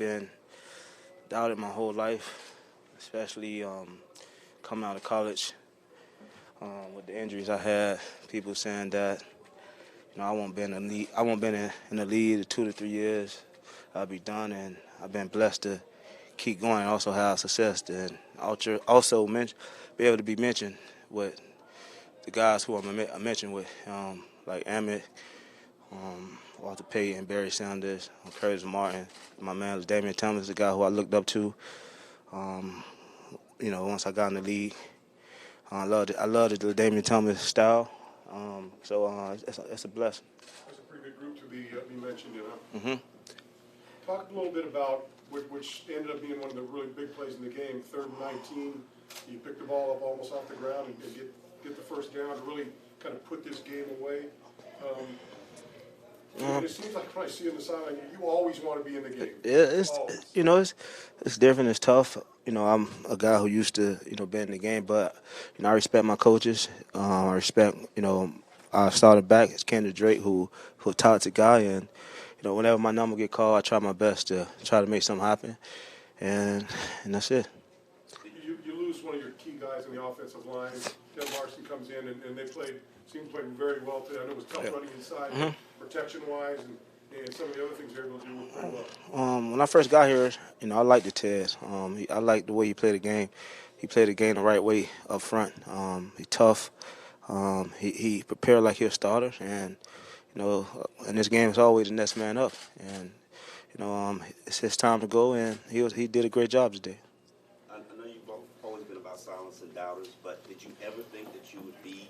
been doubted my whole life, especially coming out of college with the injuries I had. People saying that I won't be in the league. I won't been in the league 2 to 3 years. I'll be done, and I've been blessed to keep going and also have success and also be able to be mentioned with the guys who I mentioned with, like Emmett, Walter Payton, Barry Sanders, Curtis Martin. My man was Damian Thomas, the guy who I looked up to. Once I got in the league, I loved the Damian Thomas style. It's a blessing. That's a pretty good group to be mentioned, Mm-hmm. Talk a little bit about which ended up being one of the really big plays in the game, 3rd and 19. You picked the ball up almost off the ground and get the first down to really kind of put this game away. And it seems like when I see you on the sideline, you always want to be in the game. Yeah, it's different. It's tough. I'm a guy who used to be in the game, but I respect my coaches. I respect I started back as Kendra Drake, who taught the guy, and whenever my number get called, I try my best to try to make something happen, and that's it. You lose one of your key guys in the offensive line. Ted Larson comes in, and they seemed to play very well today. I know it was tough running inside, protection-wise, and some of the other things they were able to do pretty well. When I first got here, I liked the Ted. I liked the way he played the game. He played the game the right way up front. He tough. He prepared like he was a starter, and in this game, it's always the next man up. And it's his time to go, and he did a great job today. I know you've always been about silencing doubters, but did you ever think that you would be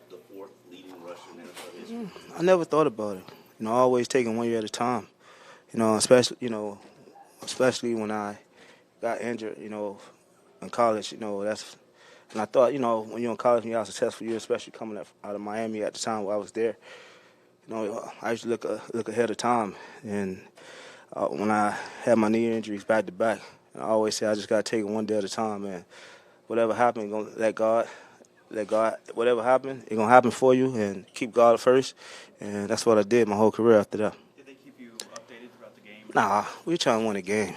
the 4th leading rusher in NFL history? I never thought about it. Always taking 1 year at a time. Especially when I got injured. In college. And I thought, when you're in college and you have a successful year, especially coming out of Miami at the time where I was there, I used to look ahead of time. And when I had my knee injuries back to back, I always say I just got to take it 1 day at a time. And whatever happened, gonna let God. Whatever happened, it's going to happen for you, and keep God first. And that's what I did my whole career after that. Did they keep you updated throughout the game? Nah, we trying to win a game.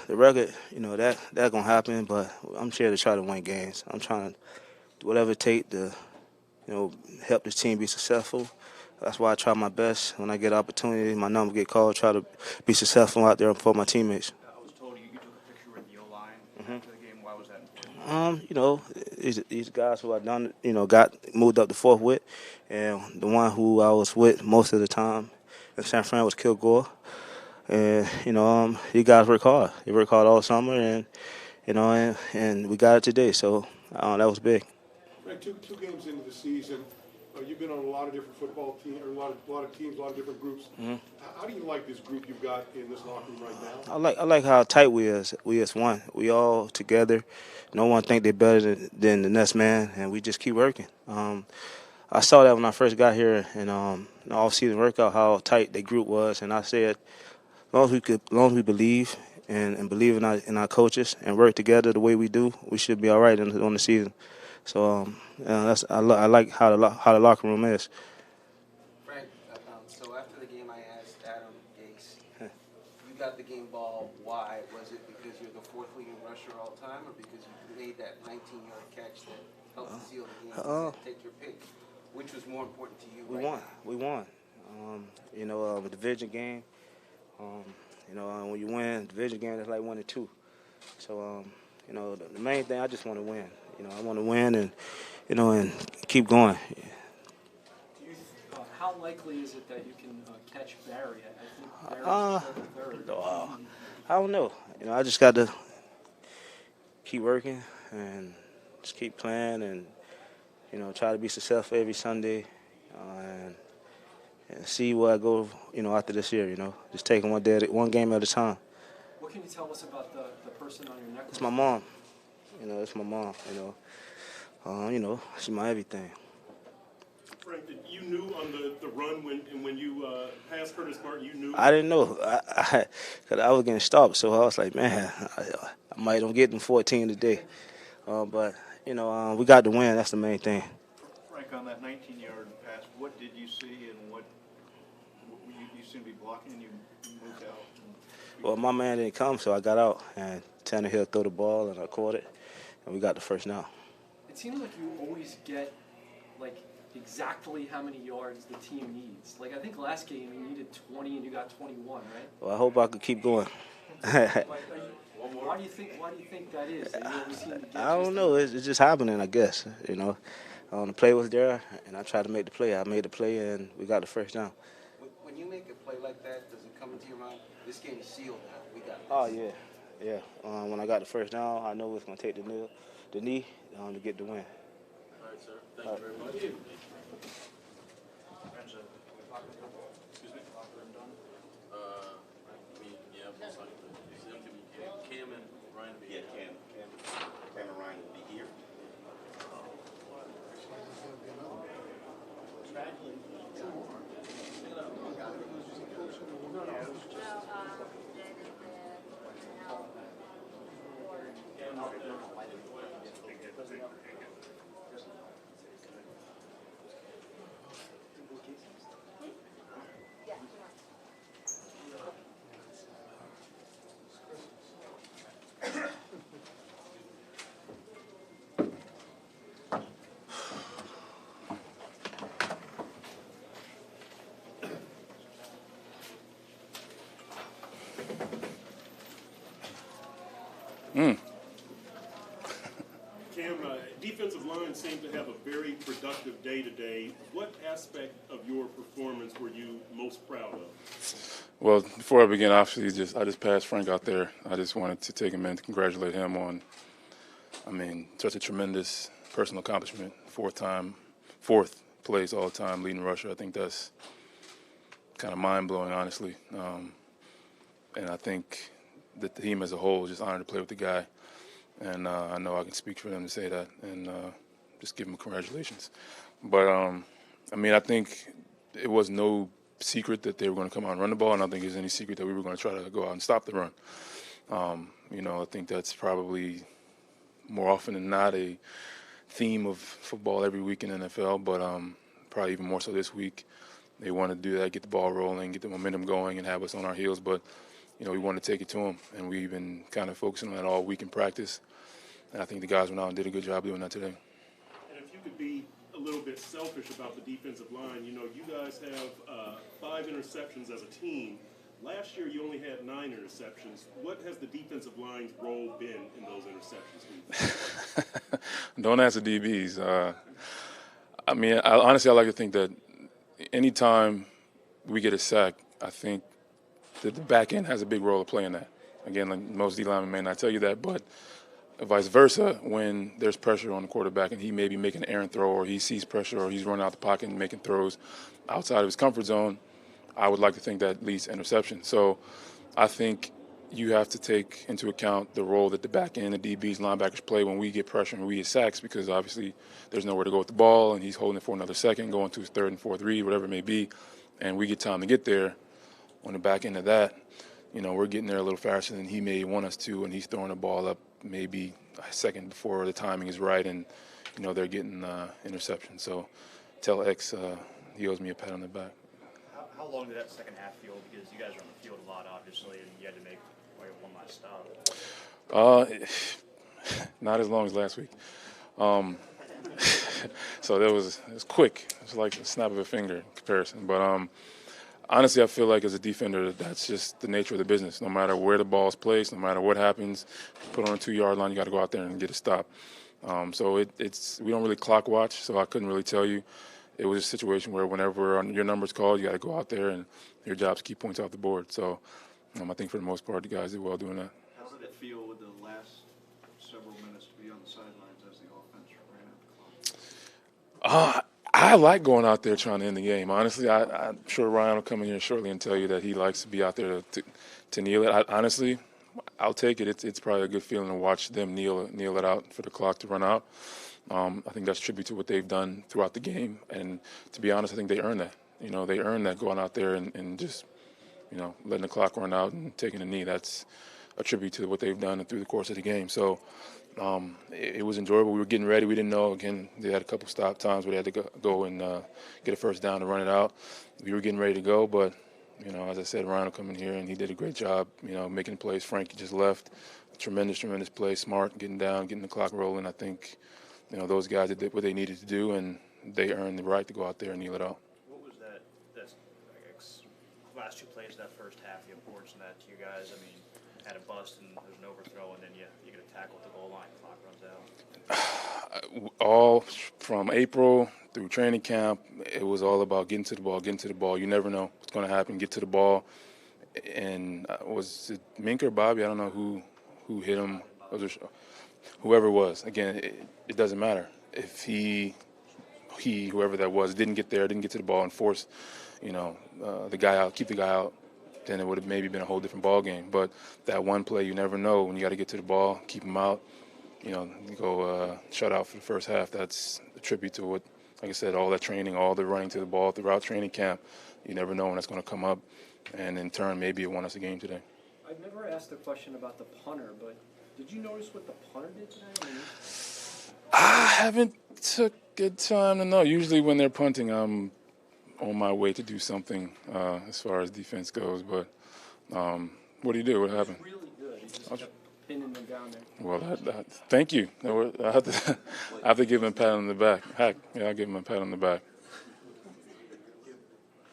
The record, that's going to happen, but I'm here to try to win games. I'm trying to do whatever it takes to, help this team be successful. That's why I try my best. When I get opportunity, my number get called, try to be successful out there for my teammates. I was told you took a picture with the O-line after the game. Why was that important? These guys who I done, got moved up to 4th with, and the one who I was with most of the time in San Fran was Kilgore. And you guys work hard. They work hard all summer, and and we got it today. So that was big. Right, two games into the season, you've been on a lot of different football teams, or a lot of teams, a lot of different groups. Mm-hmm. How do you like this group you've got in this locker room right now? I like how tight we is. We as one. We all together. No one think they're better than the next man, and we just keep working. I saw that when I first got here in the off-season workout, how tight the group was, and I said, as long as we believe and believe in our coaches and work together the way we do, we should be all right on the season. So I like how the locker room is. Frank, so after the game, I asked Adam Gase, you got the game ball. Why? Was it because you're the 4th leading rusher all time, or because you made that 19-yard catch that helped seal the game? Take your pick. Which was more important to you? We won. A division game. When you win a division game, that's like 1-2. So, the main thing, I just want to win. I want to win and keep going. How likely is it that you can catch Barry? I think Barry's third. I don't know. I just got to keep working and just keep playing and, try to be successful every Sunday and see where I go, after this year, Just taking one game at a time. What can you tell us about the person on your necklace? It's my mom. It's my mom, she's my everything. Frank, you knew on the run when you passed Curtis Martin, you knew? I didn't know. Cause I was getting stopped, so I was like, man, I might don't get them 14 today. But, we got the win. That's the main thing. Frank, on that 19-yard pass, what did you see and what you seem to be blocking and you moved out? field? Well, my man didn't come, so I got out, and Tannehill threw the ball, and I caught it, and we got the first down. It seems like you always get like exactly how many yards the team needs. Like I think last game you needed 20 and you got 21, right? Well, I hope I could keep going. Like, why do you think that is? That you always seem to get I don't just know. enough? It's just happening, I guess. The play was there, and I tried to make the play. I made the play, and we got the first down. When you make a play like that, does it come into your mind, this game is sealed now, we got this? Oh yeah. When I got the first down, I know it was gonna take the knee to get the win. All right, sir. Thank you very much. Excuse me. Locker room done? Yeah, most likely. Cam and Ryan will be Yeah, Cam and Ryan will be here. Cam, defensive line seemed to have a very productive day today. What aspect of your performance were you most proud of? Well, before I begin, obviously, I just passed Frank out there. I just wanted to take a minute to congratulate him on, such a tremendous personal accomplishment. Fourth place all time leading rusher. I think that's kind of mind-blowing, honestly. And I think that the team as a whole is just honored to play with the guy. And I know I can speak for them to say that and just give him congratulations. But, I think it was no secret that they were going to come out and run the ball, and I don't think there's any secret that we were going to try to go out and stop the run. I think that's probably more often than not a theme of football every week in the NFL, but probably even more so this week. They want to do that, get the ball rolling, get the momentum going, and have us on our heels. But, we want to take it to them, and we've been kind of focusing on that all week in practice. And I think the guys went out and did a good job doing that today. And if you could be a little bit selfish about the defensive line, you guys have 5 interceptions as a team. Last year you only had 9 interceptions. What has the defensive line's role been in those interceptions? Don't ask the DBs. Honestly, I like to think that anytime we get a sack, I think that the back end has a big role to play in that. Again, like most D linemen may not tell you that, but vice versa, when there's pressure on the quarterback and he may be making an errant throw or he sees pressure or he's running out the pocket and making throws outside of his comfort zone, I would like to think that leads to interception. So I think you have to take into account the role that the back end, the DBs, linebackers play when we get pressure and we get sacks, because obviously there's nowhere to go with the ball and he's holding it for another second, going to his third and fourth read, whatever it may be, and we get time to get there. On the back end of that, we're getting there a little faster than he may want us to, and he's throwing the ball up maybe a second before the timing is right, and they're getting interception. So tell X he owes me a pat on the back. How long did that second half feel? Because you guys were on the field a lot, obviously, and you had to make one last stop. Not as long as last week. So it was quick. It was like a snap of a finger in comparison. But honestly, I feel like as a defender, that's just the nature of the business. No matter where the ball's placed, no matter what happens, put on a 2-yard line, you got to go out there and get a stop. So we don't really clock watch, so I couldn't really tell you. It was a situation where whenever your number's called, you got to go out there and your job's to keep points off the board. So I think for the most part, the guys did well doing that. How did it feel with the last several minutes to be on the sidelines as the offense ran out the clock? I like going out there trying to end the game. Honestly, I'm sure Ryan will come in here shortly and tell you that he likes to be out there to kneel it. Honestly, I'll take it. It's probably a good feeling to watch them kneel it out for the clock to run out. I think that's a tribute to what they've done throughout the game. And to be honest, I think they earned that. They earned that going out there and just, letting the clock run out and taking a knee. That's a tribute to what they've done through the course of the game. So it was enjoyable. We were getting ready. We didn't know. Again, they had a couple stop times where they had to go and get a first down to run it out. We were getting ready to go, but You know, as I said, Ryan will come in here, and he did a great job, you know, making plays. Frank just left. Tremendous play, smart, getting down, getting the clock rolling. I think, you know, those guys did what they needed to do, and they earned the right to go out there and kneel it out. What was that last two plays of that first half, the importance of that to you guys? I mean, had a bust and there's an overthrow, and then you get a tackle at the goal line, clock runs out. All from April through training camp, it was all about getting to the ball. You never know what's going to happen. Get to the ball. And was it Mink or Bobby? I don't know who hit him. Whoever it was. Again, it doesn't matter. If he, whoever that was, didn't get to the ball and force, you know, the guy out, keep the guy out, then it would have maybe been a whole different ball game. But that one play, you never know when you got to get to the ball, keep him out. You know, you go shut out for the first half. That's a tribute to what, like I said, all that training, all the running to the ball throughout training camp. You never know when that's going to come up, and in turn, maybe it won us a game today. I've never asked a question about the punter, but did you notice what the punter did today? I mean, I haven't took good time to know. Usually when they're punting, I'm on my way to do something as far as defense goes. But what do you do? What happened? really good. He just kept pinning them down there. Well, thank you. I have to give him a pat on the back. Heck, yeah, I'll give him a pat on the back.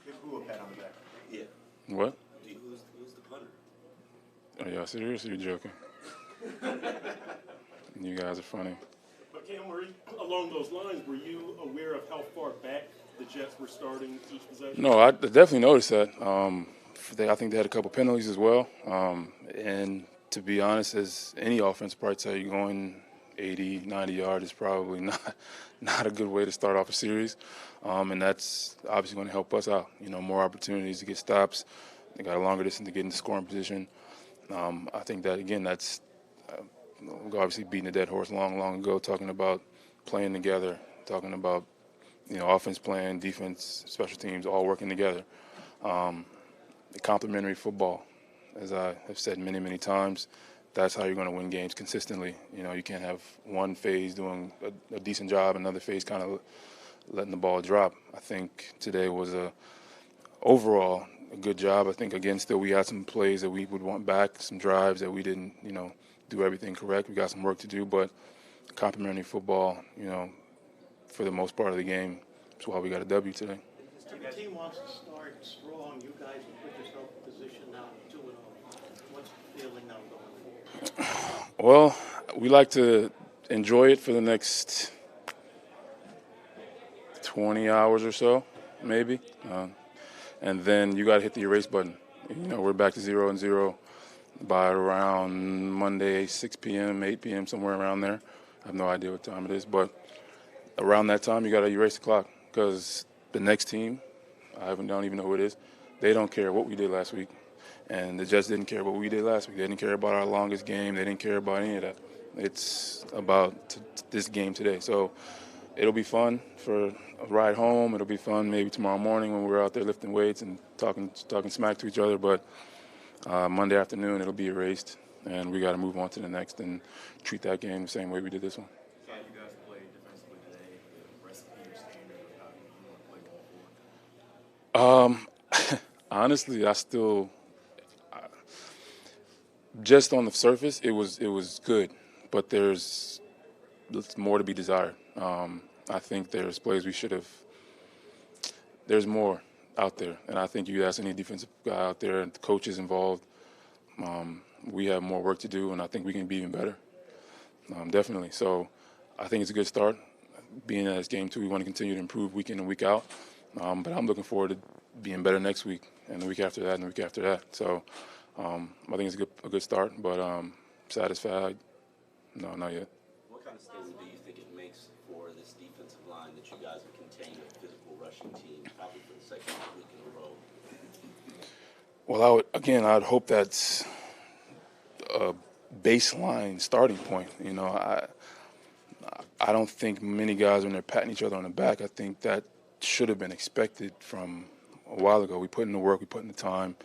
Give who a pat on the back? Yeah. What? Who's the punter? Are y'all serious or you joking? You guys are funny. But Cam, along those lines, were you aware of how far back the Jets were starting each possession? No, I definitely noticed that. I think they had a couple penalties as well. And to be honest, as any offense probably tell you, going 80, 90 yards is probably not a good way to start off a series. And that's obviously going to help us out. You know, more opportunities to get stops. They got a longer distance to get in the scoring position. I think that, again, that's obviously beating a dead horse long ago, talking about playing together, talking about, you know, offense playing, defense, special teams, all working together. The complementary football, as I have said many times, that's how you're going to win games consistently. You know, you can't have one phase doing a decent job, another phase kind of letting the ball drop. I think today was overall a good job. I think, again, still we had some plays that we would want back, some drives that we didn't, you know, do everything correct. We got some work to do, but complementary football, you know, for the most part of the game, that's why we got a W today. Every team wants to start strong. You guys have put yourself in position now 2-0. What's the feeling now going forward? Well, we like to enjoy it for the next 20 hours or so, maybe. And then you got to hit the erase button. You know, we're back to 0-0 by around Monday, 6 p.m., 8 p.m., somewhere around there. I have no idea what time it is, but around that time, you got to erase the clock because the next team, don't even know who it is, they don't care what we did last week. And the Jets didn't care what we did last week. They didn't care about our longest game. They didn't care about any of that. It's about this game today. So it'll be fun for a ride home. It'll be fun maybe tomorrow morning when we're out there lifting weights and talking smack to each other. But Monday afternoon, it'll be erased, and we got to move on to the next and treat that game the same way we did this one. How you guys played defensively today, the recipe or standard of how you want to play ball forward? Honestly, just on the surface, it was good, but there's more to be desired. I think there's plays there's more out there, and I think you ask any defensive guy out there, and the coaches involved, we have more work to do, and I think we can be even better, definitely. So I think it's a good start. Being that it's game 2, we want to continue to improve week in and week out, but I'm looking forward to being better next week and the week after that and the week after that. So I think it's a good start, but satisfied? No, not yet. What kind of statement do you think it makes for this defensive line that you guys have contained a physical rushing team probably for the second week in a row? Well, I'd hope that's a baseline starting point. You know, I don't think many guys when they're patting each other on the back, I think that should have been expected from a while ago. We put in the work, we put in the time,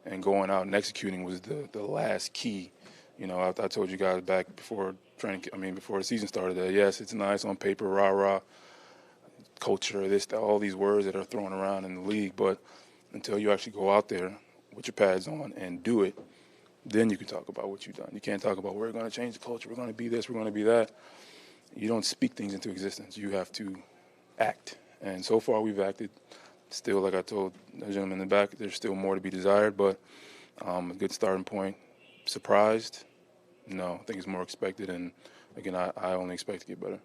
and going out and executing was the last key. You know, I told you guys back before the season started that, yes, it's nice on paper, rah-rah, culture, all these words that are thrown around in the league, but until you actually go out there with your pads on and do it, then you can talk about what you've done. You can't talk about we're going to change the culture, we're going to be this, we're going to be that. You don't speak things into existence. You have to act. And so far we've acted. Still, like I told the gentleman in the back, there's still more to be desired, but a good starting point. Surprised? No, I think it's more expected, and again, I only expect to get better.